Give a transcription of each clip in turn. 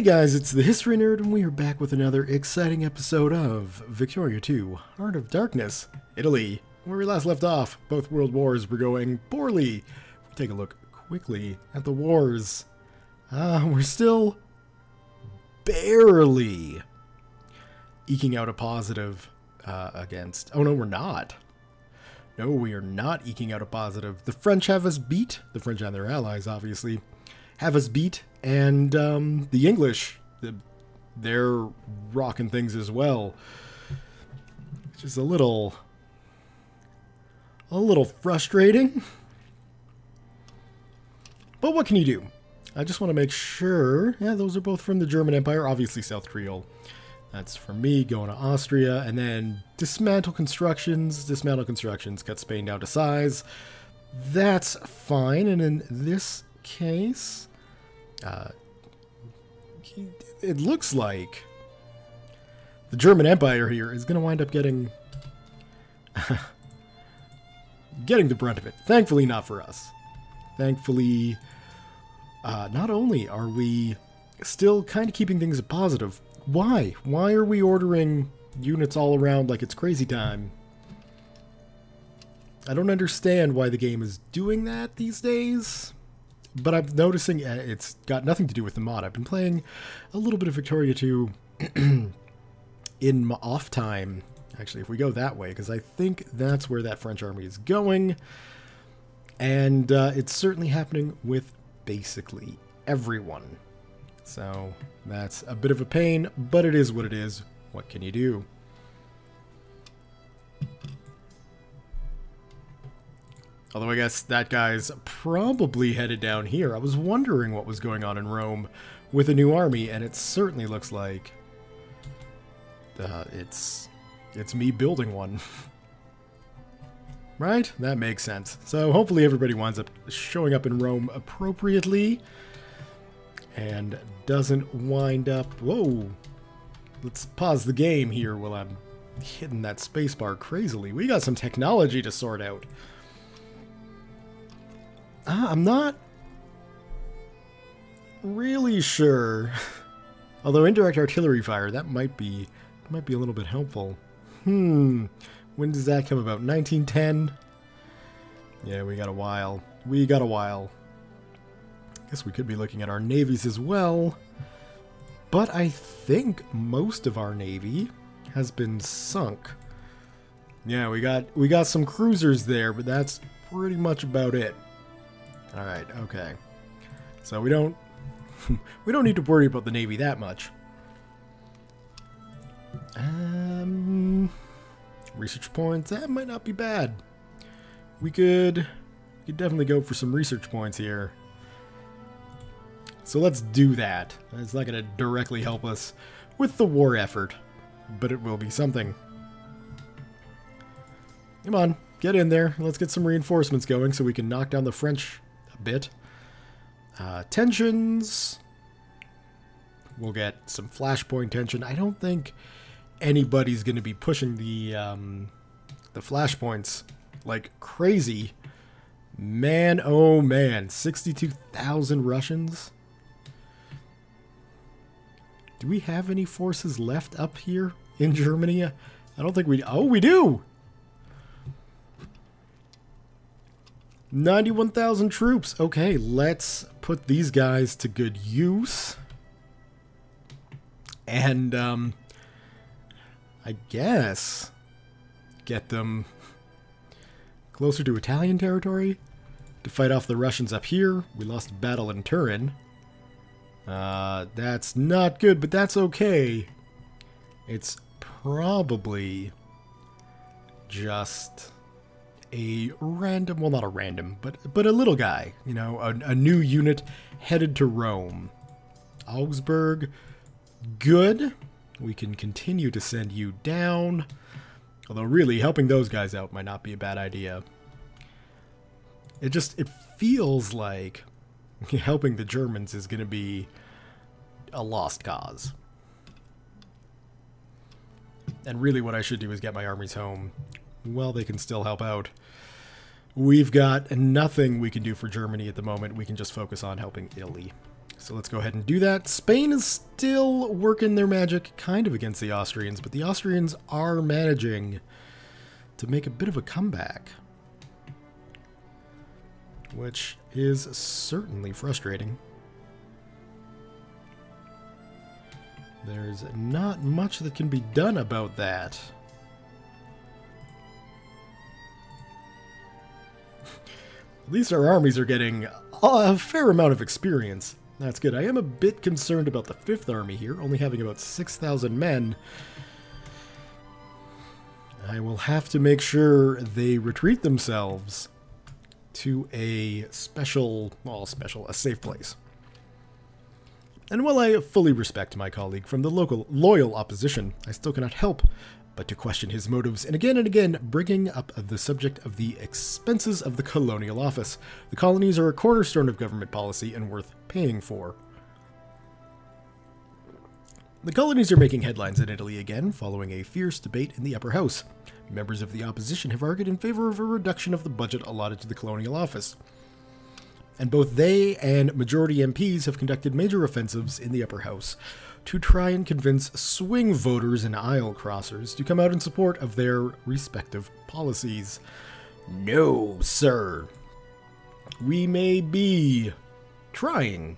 Hey guys, it's the History Nerd, and we are back with another exciting episode of Victoria 2, Heart of Darkness, Italy. Where we last left off, both world wars were going poorly. If we take a look quickly at the wars, we're still barely eking out a positive against... Oh no, we're not. No, we are not eking out a positive. The French have us beat. The French and their allies, obviously, have us beat. And the English, they're rocking things as well. It's just a little frustrating. But what can you do? I just want to make sure. Yeah, those are both from the German Empire. Obviously, South Creole. That's for me going to Austria. And then dismantle constructions. Dismantle constructions. Cut Spain down to size. That's fine. And in this case... it looks like the German Empire here is going to wind up getting the brunt of it. Thankfully, not for us. Thankfully, not only are we still kind of keeping things positive. Why? Why are we ordering units all around like it's crazy time? I don't understand why the game is doing that these days. But I'm noticing it's got nothing to do with the mod. I've been playing a little bit of Victoria 2 in my off time. Actually, if we go that way, because I think that's where that French army is going. And it's certainly happening with basically everyone. So that's a bit of a pain, but it is what it is. What can you do? Although I guess that guy's probably headed down here. I was wondering what was going on in Rome with a new army, and it certainly looks like it's me building one. Right? That makes sense. So hopefully everybody winds up showing up in Rome appropriately and doesn't wind up... Whoa! Let's pause the game here while I'm hitting that spacebar crazily. We got some technology to sort out. I'm not really sure. Although indirect artillery fire, that might be a little bit helpful. When does that come about? 1910? Yeah, we got a while. We got a while. Guess we could be looking at our navies as well. But I think most of our navy has been sunk. Yeah, we got some cruisers there, but that's pretty much about it. Alright, okay. So we don't need to worry about the Navy that much. Research points, that might not be bad. We could definitely go for some research points here. So let's do that. It's not going to directly help us with the war effort, but it will be something. Come on, get in there. Let's get some reinforcements going so we can knock down the French bit. Tensions. We'll get some flashpoint tension. I don't think anybody's going to be pushing the flashpoints like crazy. Man, oh man, 62,000 Russians. Do we have any forces left up here in Germany? I don't think we... Oh, we do! 91,000 troops. Okay, let's put these guys to good use. And, I guess get them closer to Italian territory to fight off the Russians up here. We lost a battle in Turin. That's not good, but that's okay. It's probably just... a random, well, not a random, but a little guy, you know, a new unit headed to Rome. Augsburg, good. We can continue to send you down. Although really, helping those guys out might not be a bad idea. It feels like helping the Germans is going to be a lost cause. And really what I should do is get my armies home. Well, they can still help out. We've got nothing we can do for Germany at the moment. We can just focus on helping Italy. So let's go ahead and do that. Spain is still working their magic kind of against the Austrians, but the Austrians are managing to make a bit of a comeback, which is certainly frustrating. There's not much that can be done about that. At least our armies are getting a fair amount of experience. That's good. I am a bit concerned about the 5th Army here, only having about 6,000 men. I will have to make sure they retreat themselves to a a safe place. And while I fully respect my colleague from the local loyal opposition, I still cannot help but to question his motives, and again bringing up the subject of the expenses of the colonial office. The colonies are a cornerstone of government policy and worth paying for. The colonies are making headlines in Italy again, following a fierce debate in the upper house. Members of the opposition have argued in favor of a reduction of the budget allotted to the colonial office. And both they and majority MPs have conducted major offensives in the upper house to try and convince swing voters and aisle crossers to come out in support of their respective policies. No, sir. We may be trying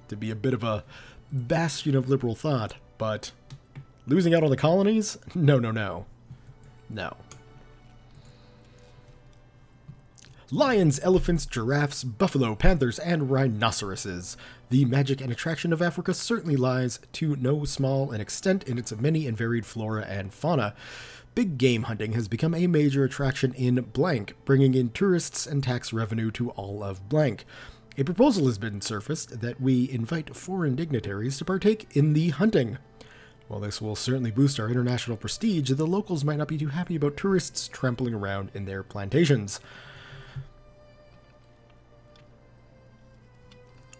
to be a bit of a bastion of liberal thought, but losing out on the colonies? No. No. Lions, elephants, giraffes, buffalo, panthers, and rhinoceroses. The magic and attraction of Africa certainly lies to no small an extent in its many and varied flora and fauna. Big game hunting has become a major attraction in blank, bringing in tourists and tax revenue to all of blank. A proposal has been surfaced that we invite foreign dignitaries to partake in the hunting. While this will certainly boost our international prestige, the locals might not be too happy about tourists trampling around in their plantations.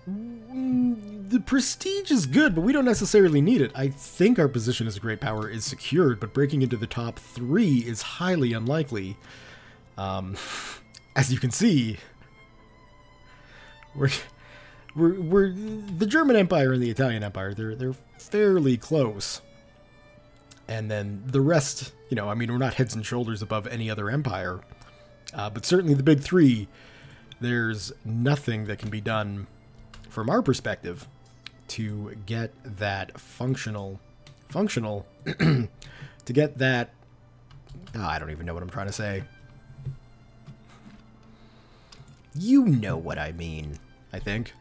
The prestige is good, but we don't necessarily need it. I think our position as a great power is secured, but breaking into the top 3 is highly unlikely. As you can see, we're the German Empire and the Italian Empire. They're fairly close, and then the rest. I mean, we're not heads and shoulders above any other empire, but certainly the big 3. There's nothing that can be done from our perspective to get that functional to get that I don't even know what I'm trying to say. You know what I mean, I think.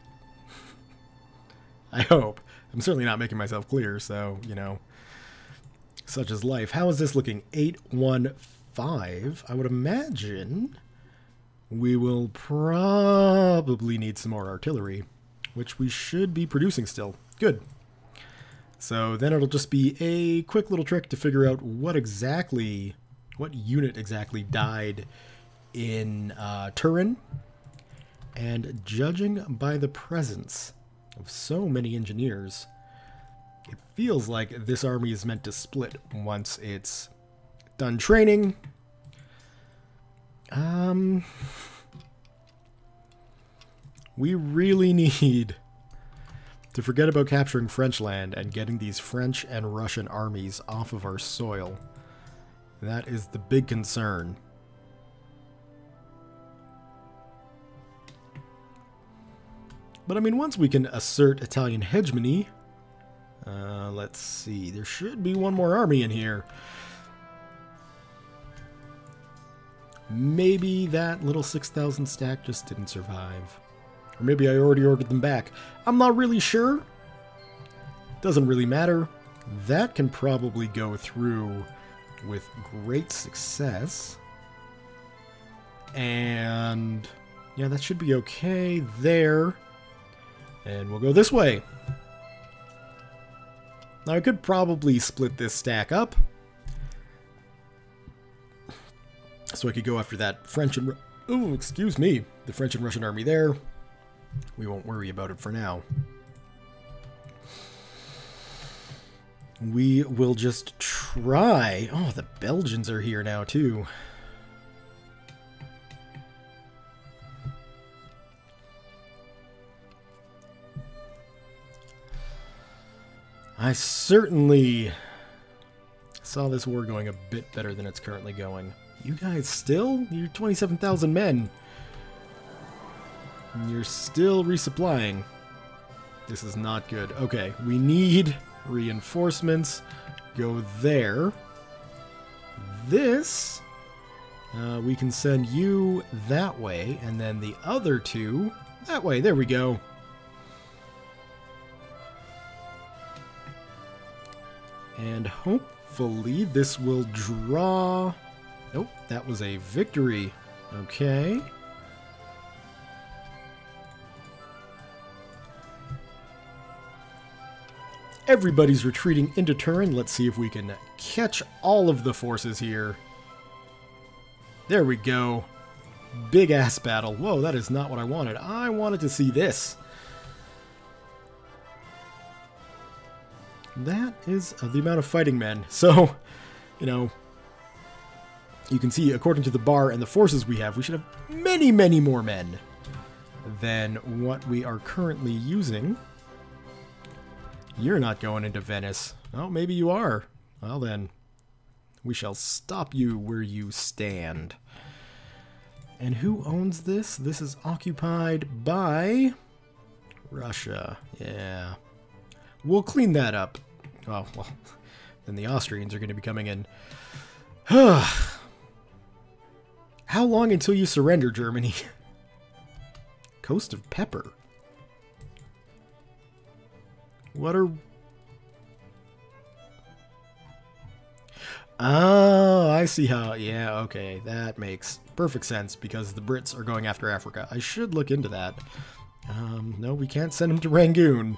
I hope. I'm certainly not making myself clear, so, such is life. How is this looking? 815. I would imagine we will probably need some more artillery, which we should be producing still. Good. So then it'll just be a quick little trick to figure out what unit exactly died in Turin. And judging by the presence of so many engineers, it feels like this army is meant to split once it's done training. We really need to forget about capturing French land and getting these French and Russian armies off of our soil. That is the big concern. But I mean, once we can assert Italian hegemony, let's see, there should be one more army in here. Maybe that little 6,000 stack just didn't survive. Or maybe I already ordered them back. I'm not really sure. Doesn't really matter. That can probably go through with great success. And yeah, that should be okay there. And we'll go this way. Now I could probably split this stack up, so I could go after that French and... Oh, excuse me. The French and Russian army there. We won't worry about it for now. We will just try... Oh, the Belgians are here now, too. I certainly saw this war going a bit better than it's currently going. You guys still? You're 27,000 men. And you're still resupplying. This is not good. Okay, we need reinforcements. Go there. This, we can send you that way, and then the other two that way. There we go. And hopefully this will draw... Nope, that was a victory. Okay. Everybody's retreating into Turin. Let's see if we can catch all of the forces here. There we go. Big ass battle. Whoa, that is not what I wanted. I wanted to see this. That is the amount of fighting men. So, you know, you can see according to the bar and the forces we have, we should have many, many more men than what we are currently using. You're not going into Venice. Oh, maybe you are. Well then, we shall stop you where you stand. And who owns this? This is occupied by Russia. Yeah. We'll clean that up. Oh, well, then the Austrians are going to be coming in. How long until you surrender, Germany? Coast of Pepper. What are... Oh, I see how... Yeah, okay. That makes perfect sense because the Brits are going after Africa. I should look into that. No, we can't send them to Rangoon.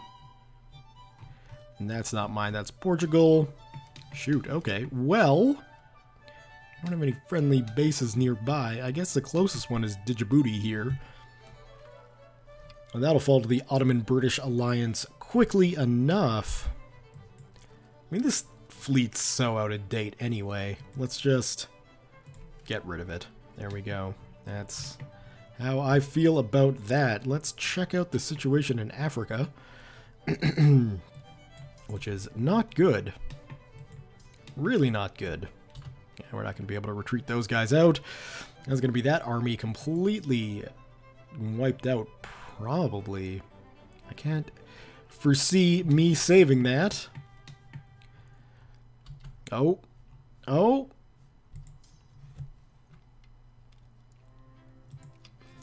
And that's not mine. That's Portugal. Shoot, okay. Well, I don't have any friendly bases nearby. I guess the closest one is Djibouti here. And that'll fall to the Ottoman-British alliance quickly enough. I mean, this fleet's so out of date anyway. Let's just get rid of it. There we go. That's how I feel about that. Let's check out the situation in Africa. Which is not good. Really not good. Yeah, we're not going to be able to retreat those guys out. That's going to be that army completely wiped out, probably. I can't foresee me saving that. Oh. Oh.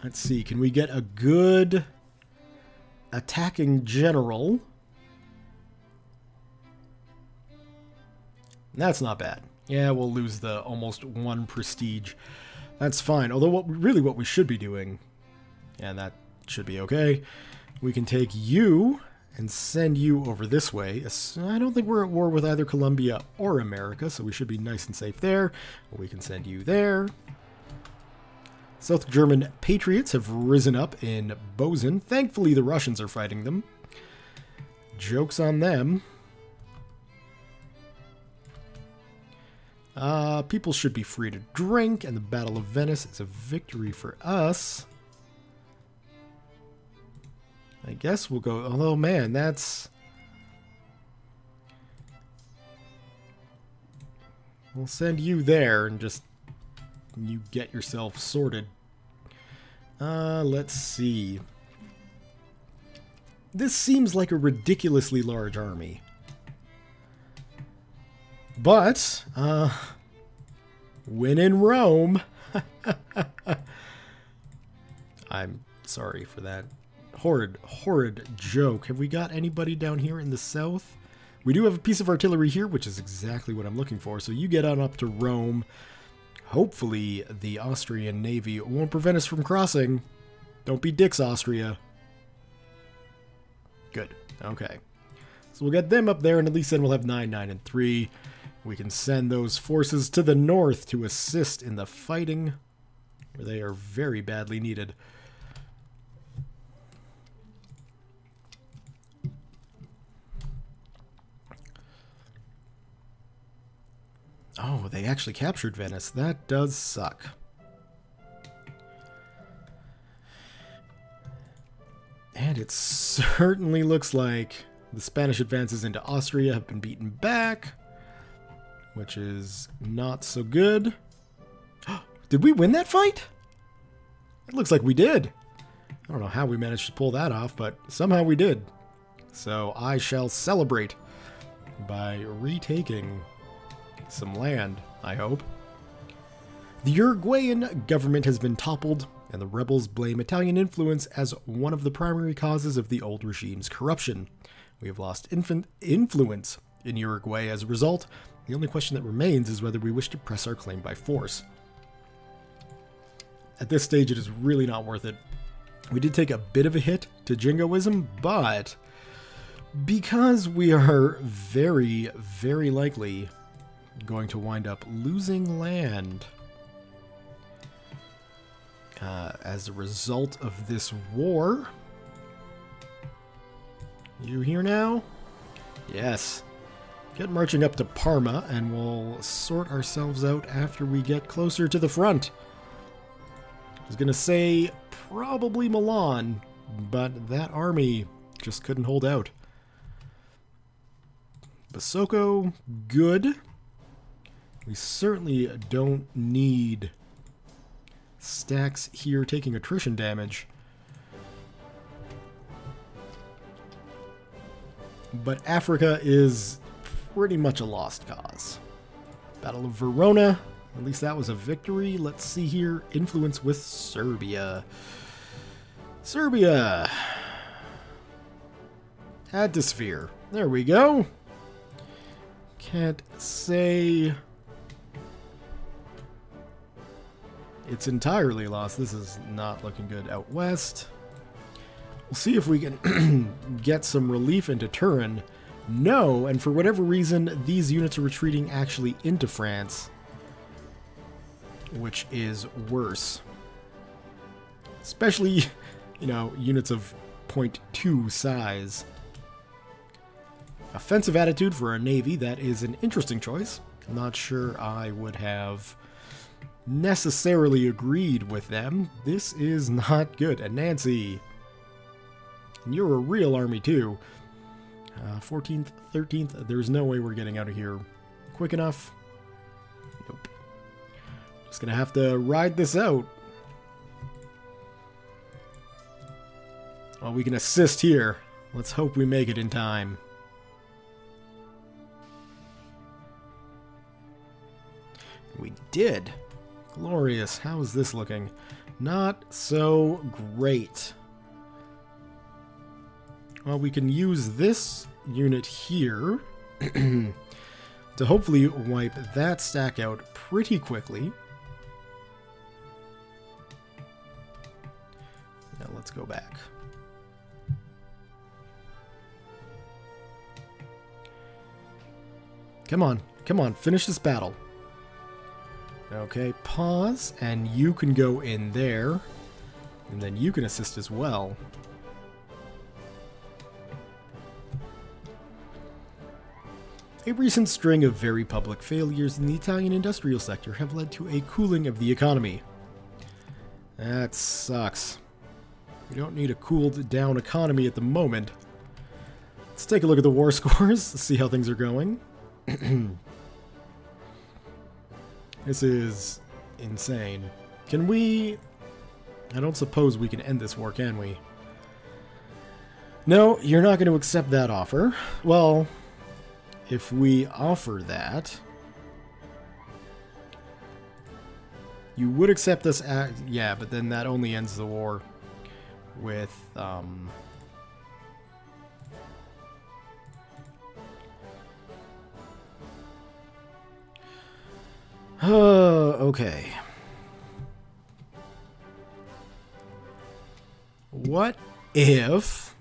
Let's see. Can we get a good attacking general? That's not bad. Yeah, we'll lose the almost 1 prestige. That's fine. Although what we should be doing, and that should be okay, we can take you and send you over this way. I don't think we're at war with either Colombia or America, so we should be nice and safe there. We can send you there. South German patriots have risen up in Bozen. Thankfully, the Russians are fighting them. Joke's on them. People should be free to drink, and the Battle of Venice is a victory for us. I guess we'll go... Although, man, that's... We'll send you there and just... You get yourself sorted. Let's see. This seems like a ridiculously large army. But, when in Rome... I'm sorry for that horrid joke. Have we got anybody down here in the south? We do have a piece of artillery here, which is exactly what I'm looking for. So you get on up to Rome. Hopefully the Austrian Navy won't prevent us from crossing. Don't be dicks, Austria. Good. Okay. So we'll get them up there, and at least then we'll have 9, 9, and 3. We can send those forces to the north to assist in the fighting, where they are very badly needed. Oh, they actually captured Venice. That does suck. And it certainly looks like The Spanish advances into Austria have been beaten back, which is not so good. Did we win that fight? It looks like we did. I don't know how we managed to pull that off, but somehow we did. So I shall celebrate by retaking some land, I hope. The Uruguayan government has been toppled, and the rebels blame Italian influence as one of the primary causes of the old regime's corruption. We have lost influence in Uruguay as a result. The only question that remains is whether we wish to press our claim by force. At this stage, it is really not worth it. We did take a bit of a hit to jingoism, but because we are very, very likely going to wind up losing land as a result of this war. You here now? Yes. Get marching up to Parma, and we'll sort ourselves out after we get closer to the front. I was going to say probably Milan, but that army just couldn't hold out. Basoko, good. We certainly don't need stacks here taking attrition damage. But Africa is pretty much a lost cause. Battle of Verona, at least that was a victory. Let's see here. Influence with Serbia. Serbia. Atmosphere. There we go. Can't say it's entirely lost. This is not looking good out west. We'll see if we can get some relief into Turin. No, and for whatever reason, these units are retreating actually into France, which is worse. Especially, you know, units of 0.2 size. Offensive attitude for our navy, that is an interesting choice. I'm not sure I would have necessarily agreed with them. This is not good. And Nancy, and you're a real army too. 14th, 13th, there's no way we're getting out of here quick enough. Nope. Just gonna have to ride this out. Well, we can assist here. Let's hope we make it in time. We did. Glorious. How is this looking? Not so great. Well, we can use this unit here to hopefully wipe that stack out pretty quickly. Now let's go back. Come on, come on, finish this battle. Okay, pause, and you can go in there, and then you can assist as well. A recent string of very public failures in the Italian industrial sector have led to a cooling of the economy. That sucks. We don't need a cooled down economy at the moment. Let's take a look at the war scores, see how things are going. This is insane. Can we... I don't suppose we can end this war, can we? No, you're not going to accept that offer. Well, if we offer that... You would accept this act... Yeah, but then that only ends the war with... okay. What if...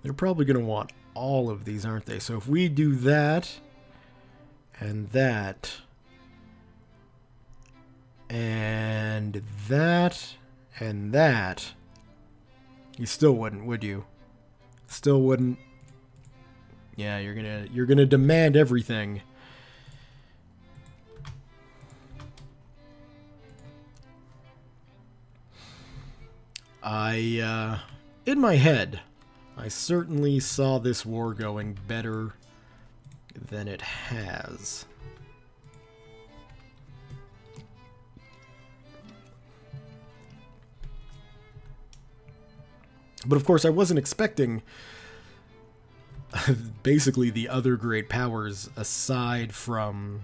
They're probably going to want all of these, aren't they? So if we do that, and that, and that, and that, you still wouldn't, would you? Still wouldn't. Yeah, you're gonna demand everything. In my head, I certainly saw this war going better than it has. But of course, I wasn't expecting basically the other great powers aside from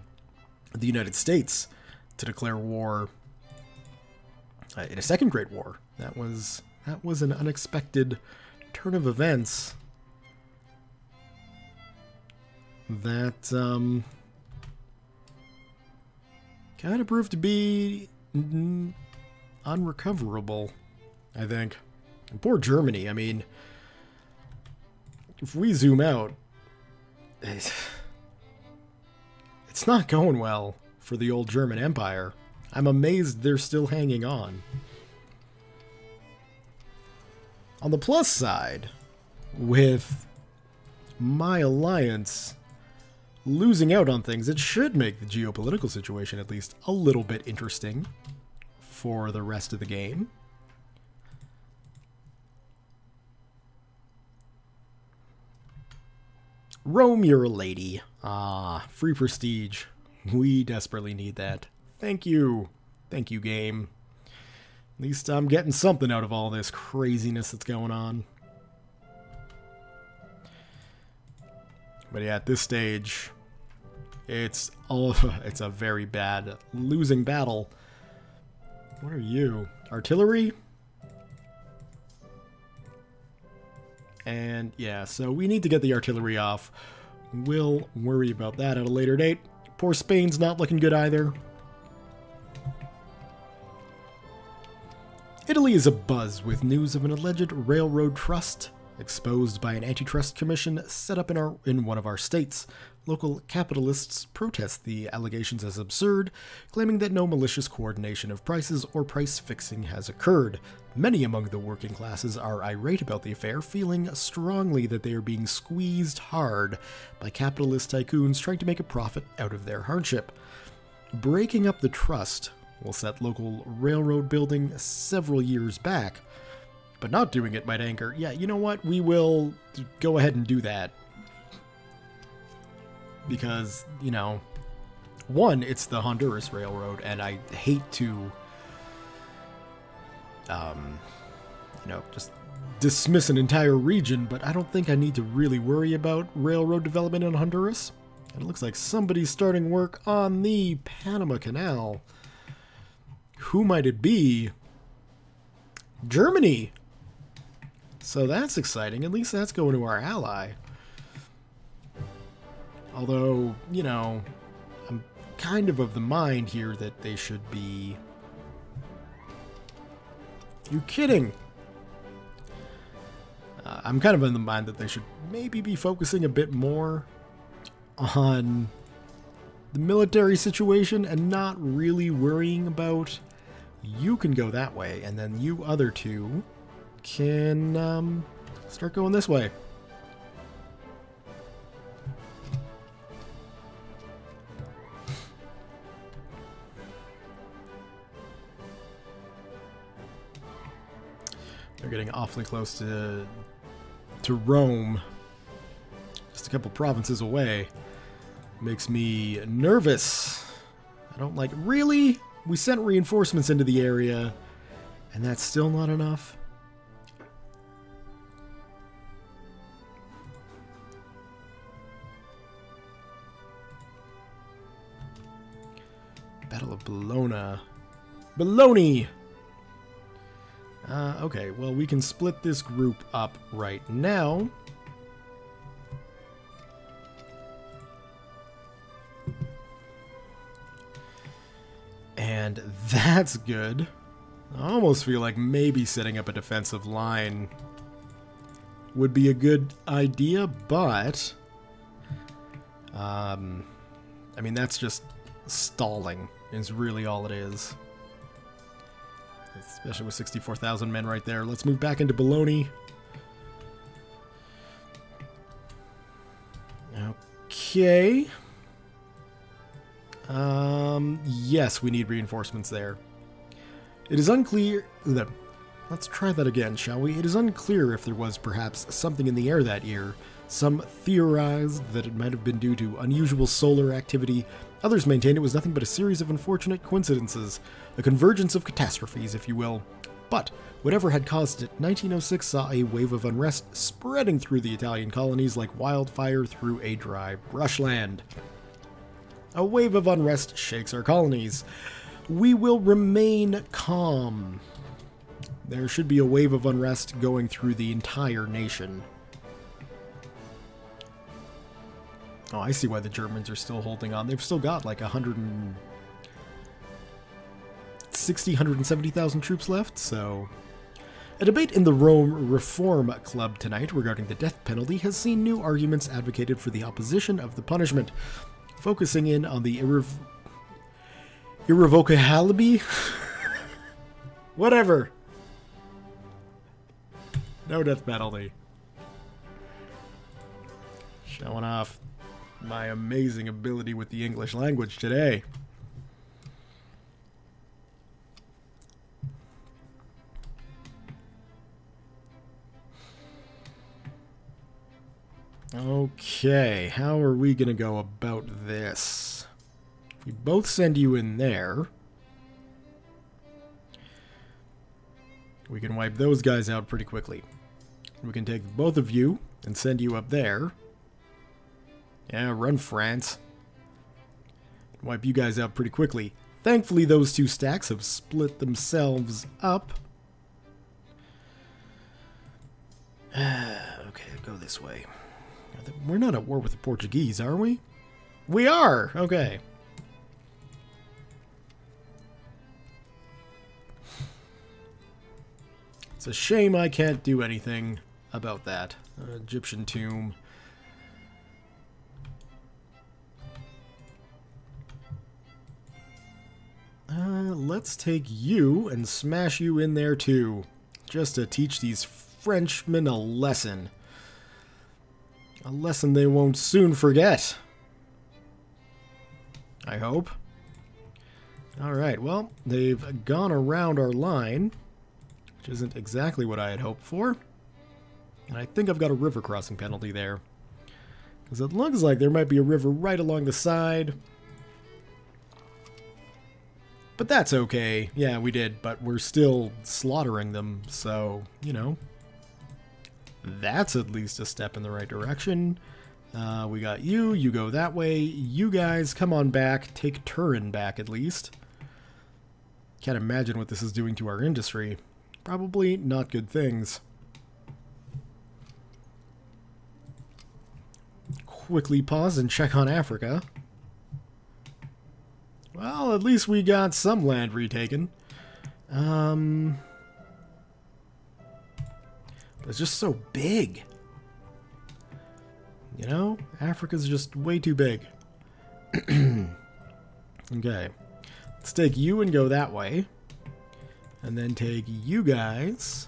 the United States to declare war in a second Great War. That was an unexpected turn of events that kind of proved to be unrecoverable, I think. And poor Germany, I mean, if we zoom out, it's not going well for the old German Empire. I'm amazed they're still hanging on. On the plus side, with my alliance losing out on things, it should make the geopolitical situation at least a little bit interesting for the rest of the game. Rome, you're a lady. Ah, free prestige. We desperately need that. Thank you. Thank you, game. At least I'm getting something out of all this craziness that's going on. But yeah, at this stage, it's a very bad losing battle. What are you? Artillery? And yeah, so we need to get the artillery off. We'll worry about that at a later date. Poor Spain's not looking good either. Italy is abuzz with news of an alleged railroad trust exposed by an antitrust commission set up in one of our states. Local capitalists protest the allegations as absurd, claiming that no malicious coordination of prices or price fixing has occurred. Many among the working classes are irate about the affair, feeling strongly that they are being squeezed hard by capitalist tycoons trying to make a profit out of their hardship. Breaking up the trust will set local railroad building several years back, but not doing it might anger. Yeah, you know what? We will go ahead and do that. Because, you know, one, it's the Honduras Railroad, and I hate to, you know, just dismiss an entire region, but I don't think I need to really worry about railroad development in Honduras. And it looks like somebody's starting work on the Panama Canal. Who might it be? Germany! So that's exciting. At least that's going to our ally. Although, you know, I'm kind of the mind here that they should be... You're kidding! I'm kind of in the mind that they should maybe be focusing a bit more on the military situation and not really worrying about you can go that way, and then you other two can start going this way. They're getting awfully close to Rome. Just a couple provinces away. Makes me nervous. I don't like... Really? We sent reinforcements into the area, and that's still not enough? Battle of Bologna. Baloney! Okay, well, we can split this group up right now. And that's good. I almost feel like maybe setting up a defensive line would be a good idea, but... I mean, that's just stalling, is really all it is. Especially with 64,000 men right there. Let's move back into Bologna. Okay. Yes, we need reinforcements there. It is unclear... Let's Let's try that again, shall we? It is unclear if there was perhaps something in the air that year. Some theorized that it might have been due to unusual solar activity. Others maintained it was nothing but a series of unfortunate coincidences, a convergence of catastrophes, if you will. But whatever had caused it, 1906 saw a wave of unrest spreading through the Italian colonies like wildfire through a dry brushland. A wave of unrest shakes our colonies. We will remain calm. There should be a wave of unrest going through the entire nation. Oh, I see why the Germans are still holding on. They've still got like 170,000 troops left, so... A debate in the Rome Reform Club tonight regarding the death penalty has seen new arguments advocated for the opposition of the punishment, focusing in on the irrevocability? Whatever. No death penalty. Showing off my amazing ability with the English language today. Okay, how are we going to go about this? We both send you in there. We can wipe those guys out pretty quickly. We can take both of you and send you up there. Yeah, run, France. Wipe you guys out pretty quickly. Thankfully, those two stacks have split themselves up. Okay, go this way. We're not at war with the Portuguese, are we? We are! Okay. It's a shame I can't do anything about that. Egyptian tomb. Let's take you and smash you in there too. Just to teach these Frenchmen a lesson. A lesson they won't soon forget. I hope. Alright, well, they've gone around our line, which isn't exactly what I had hoped for. And I think I've got a river crossing penalty there. Because it looks like there might be a river right along the side. But that's okay. Yeah, we did, but we're still slaughtering them, so, you know. That's at least a step in the right direction. We got you. You go that way. You guys, come on back. Take Turin back, at least. Can't imagine what this is doing to our industry. Probably not good things. Quickly pause and check on Africa. Well, at least we got some land retaken. It's just so big. You know, Africa's just way too big. Okay. Let's take you and go that way. And then take you guys.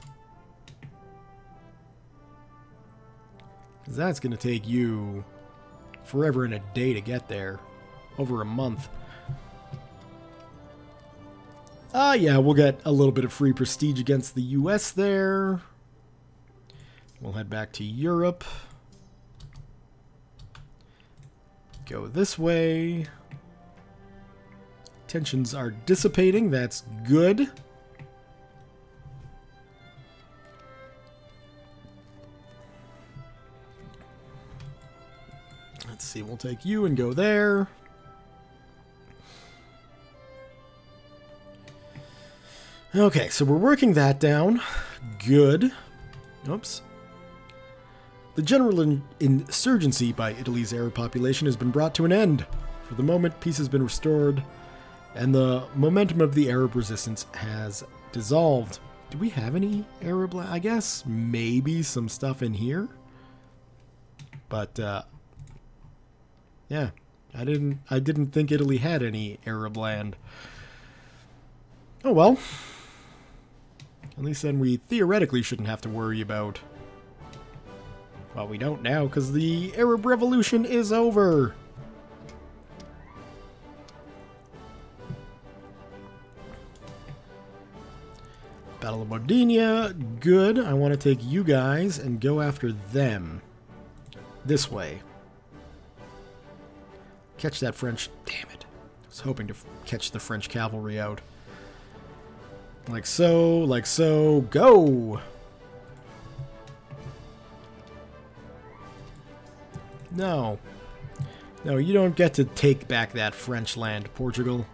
Because that's going to take you forever and a day to get there. Over a month. Yeah, we'll get a little bit of free prestige against the US there. We'll head back to Europe. Go this way. Tensions are dissipating. That's good. Let's see. We'll take you and go there. Okay, so we're working that down. Good. Oops. The general insurgency by Italy's Arab population has been brought to an end. For the moment, peace has been restored, and the momentum of the Arab resistance has dissolved. Do we have any Arab land? I guess maybe some stuff in here. But, yeah. I didn't think Italy had any Arab land. Oh well. At least then we theoretically shouldn't have to worry about... Well, we don't now, because the Arab Revolution is over! Battle of Modinia, good. I want to take you guys and go after them. This way. Catch that French... Damn it. I was hoping to catch the French cavalry out. Like so, go! No. No, you don't get to take back that French land, Portugal.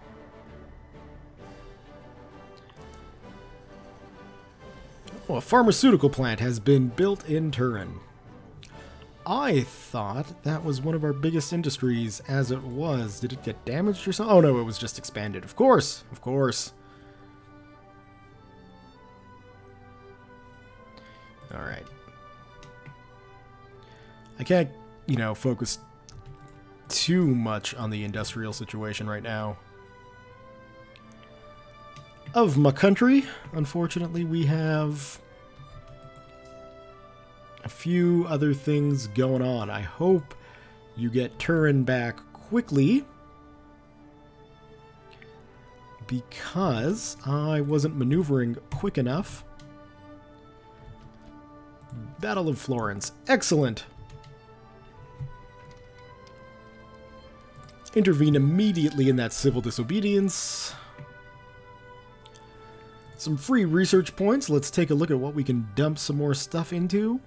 Oh, a pharmaceutical plant has been built in Turin. I thought that was one of our biggest industries as it was. Did it get damaged or something? Oh no, it was just expanded. Of course, of course. Alright. I can't, you know, focus too much on the industrial situation right now. Of my country, unfortunately, we have a few other things going on. I hope you get Turin back quickly, because I wasn't maneuvering quick enough. Battle of Florence. Excellent! Intervene immediately in that civil disobedience. Some free research points. Let's take a look at what we can dump some more stuff into.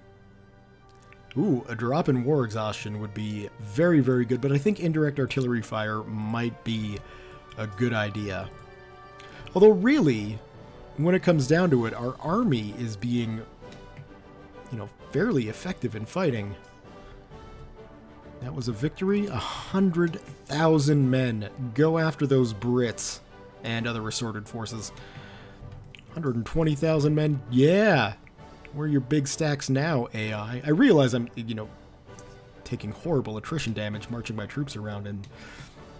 Ooh, a drop in war exhaustion would be very, very good, but I think indirect artillery fire might be a good idea. Although really, when it comes down to it, our army is being, you know, fairly effective in fighting. That was a victory. 100,000 men. Go after those Brits and other assorted forces. 120,000 men. Yeah! Where are your big stacks now, AI? I realize I'm, you know, taking horrible attrition damage marching my troops around in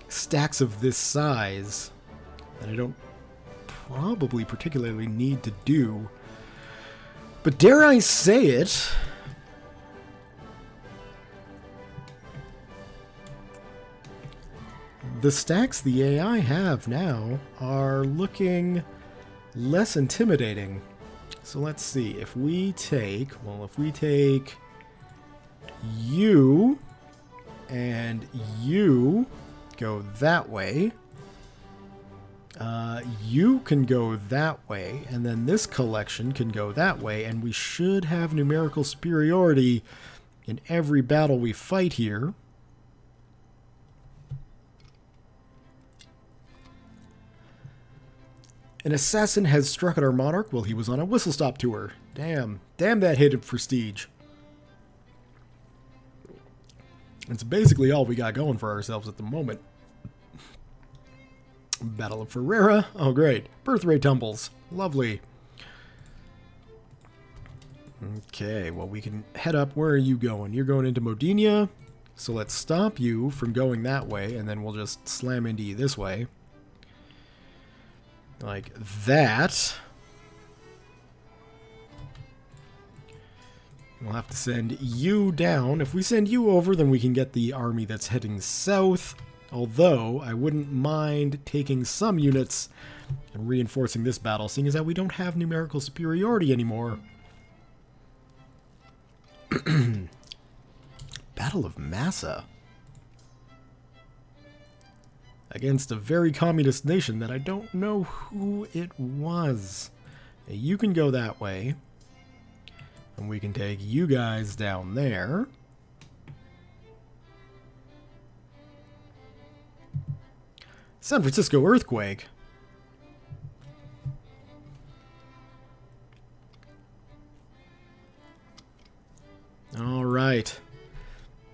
stacks of this size that I don't probably particularly need to do. But dare I say it, the stacks the AI have now are looking less intimidating. So let's see, if we take, well, if we take you and you go that way, you can go that way, and then this collection can go that way, and we should have numerical superiority in every battle we fight here. An assassin has struck at our monarch while he was on a whistle-stop tour. Damn. Damn that hit of prestige. It's basically all we got going for ourselves at the moment. Battle of Ferrara. Oh, great. Birth rate tumbles. Lovely. Okay, well, we can head up. Where are you going? You're going into Modinia. So let's stop you from going that way, and then we'll just slam into you this way. Like that. We'll have to send you down. If we send you over, then we can get the army that's heading south. Although, I wouldn't mind taking some units and reinforcing this battle, seeing as that we don't have numerical superiority anymore. Battle of Massa. Against a very communist nation that I don't know who it was. You can go that way. And we can take you guys down there. San Francisco earthquake. All right.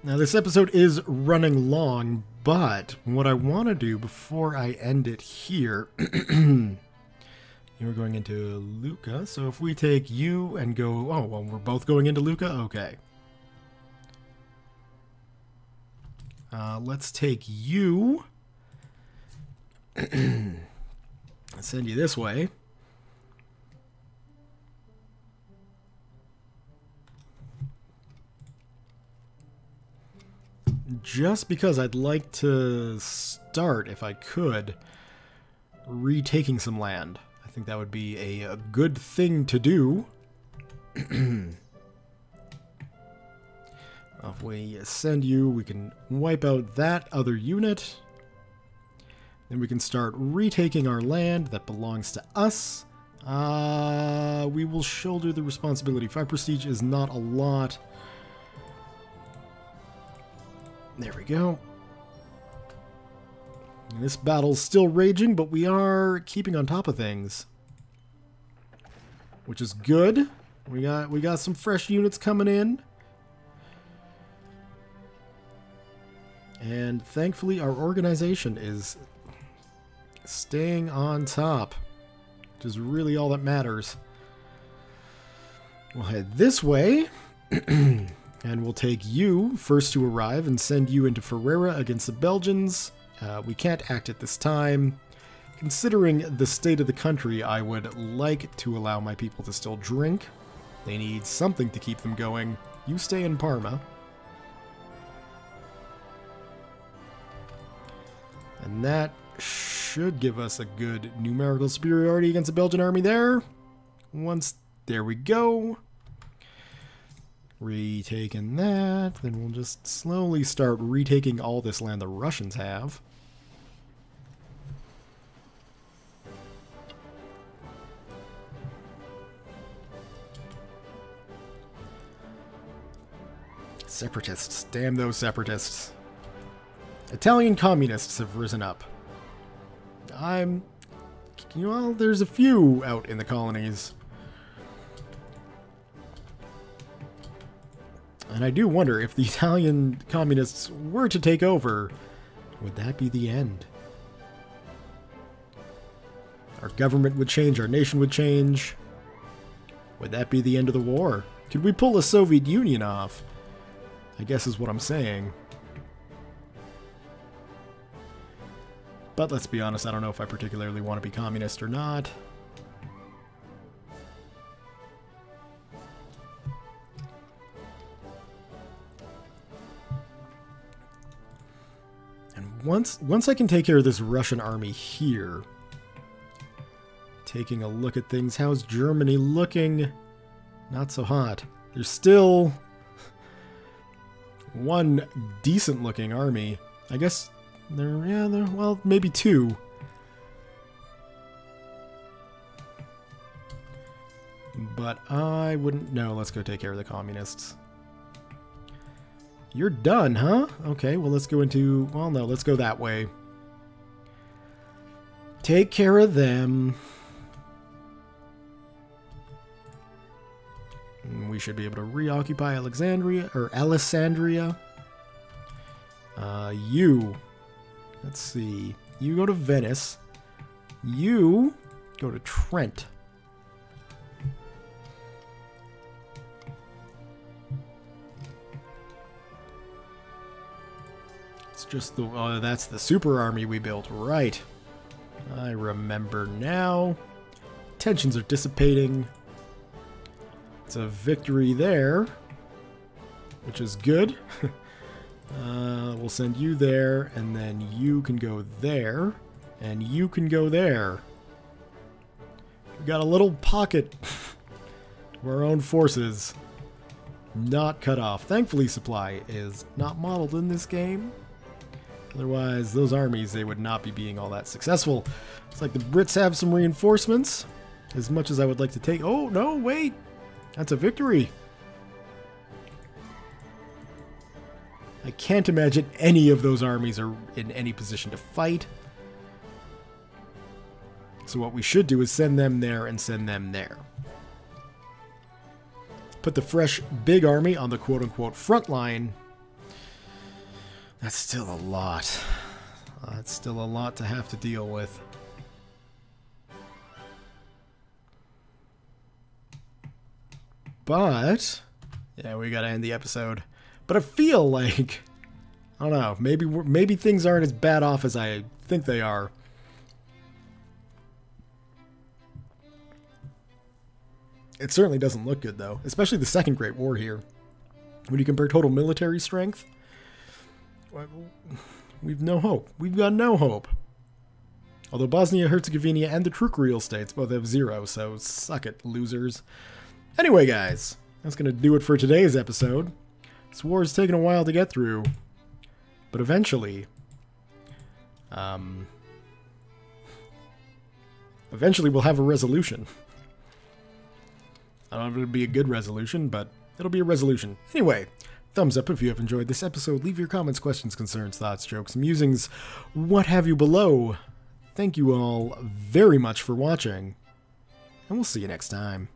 Now this episode is running long, but what I want to do before I end it here, you're going into Lucca, so if we take you and go, oh, well, we're both going into Lucca? Okay. Let's take you, send you this way. Just because I'd like to start, if I could, retaking some land. I think that would be a good thing to do. If we send you, we can wipe out that other unit. Then we can start retaking our land that belongs to us. We will shoulder the responsibility. 5 prestige is not a lot. There we go. And this battle's still raging, but we are keeping on top of things, which is good. We got some fresh units coming in. And thankfully our organization is staying on top, which is really all that matters. We'll head this way, and we'll take you first to arrive and send you into Ferrera against the Belgians. We can't act at this time. Considering the state of the country, I would like to allow my people to still drink. They need something to keep them going. You stay in Parma. And that should give us a good numerical superiority against the Belgian army there. There we go. Retaking that. Then we'll just slowly start retaking all this land the Russians have. Separatists. Damn those separatists. Italian communists have risen up. Well, there's a few out in the colonies. And I do wonder if the Italian communists were to take over, would that be the end? Our government would change, our nation would change. Would that be the end of the war? Could we pull a Soviet Union off? I guess is what I'm saying. But let's be honest, I don't know if I particularly want to be communist or not. And once I can take care of this Russian army here, taking a look at things, how's Germany looking? Not so hot. There's still one decent looking army. I guess well, maybe two. But I wouldn't know. Let's go take care of the communists. You're done, huh? Okay, well, let's go into... Well, no, let's go that way. Take care of them. We should be able to reoccupy Alexandria, or Alessandria. You... Let's see. You go to Venice. You go to Trent. It's just the... Oh, that's the super army we built. Right. I remember now. Tensions are dissipating. It's a victory there, which is good. We'll send you there, and then you can go there, and you can go there. We got a little pocket of our own forces not cut off. Thankfully, supply is not modeled in this game. Otherwise, those armies, they would not be being all that successful. It's like the Brits have some reinforcements. As much as I would like to take... Oh, no, wait! That's a victory! I can't imagine any of those armies are in any position to fight. So what we should do is send them there and send them there. Put the fresh big army on the quote-unquote front line. That's still a lot. That's still a lot to have to deal with. But, yeah, we gotta end the episode. But I feel like, I don't know, maybe things aren't as bad off as I think they are. It certainly doesn't look good, though. Especially the Second Great War here. When you compare total military strength, we've no hope. We've got no hope. Although Bosnia-Herzegovina and the Trukriel states both have 0, so suck it, losers. Anyway, guys, that's going to do it for today's episode. This war has taken a while to get through, but eventually, we'll have a resolution. I don't know if it'll be a good resolution, but it'll be a resolution. Anyway, thumbs up if you have enjoyed this episode. Leave your comments, questions, concerns, thoughts, jokes, musings, what have you below. Thank you all very much for watching, and we'll see you next time.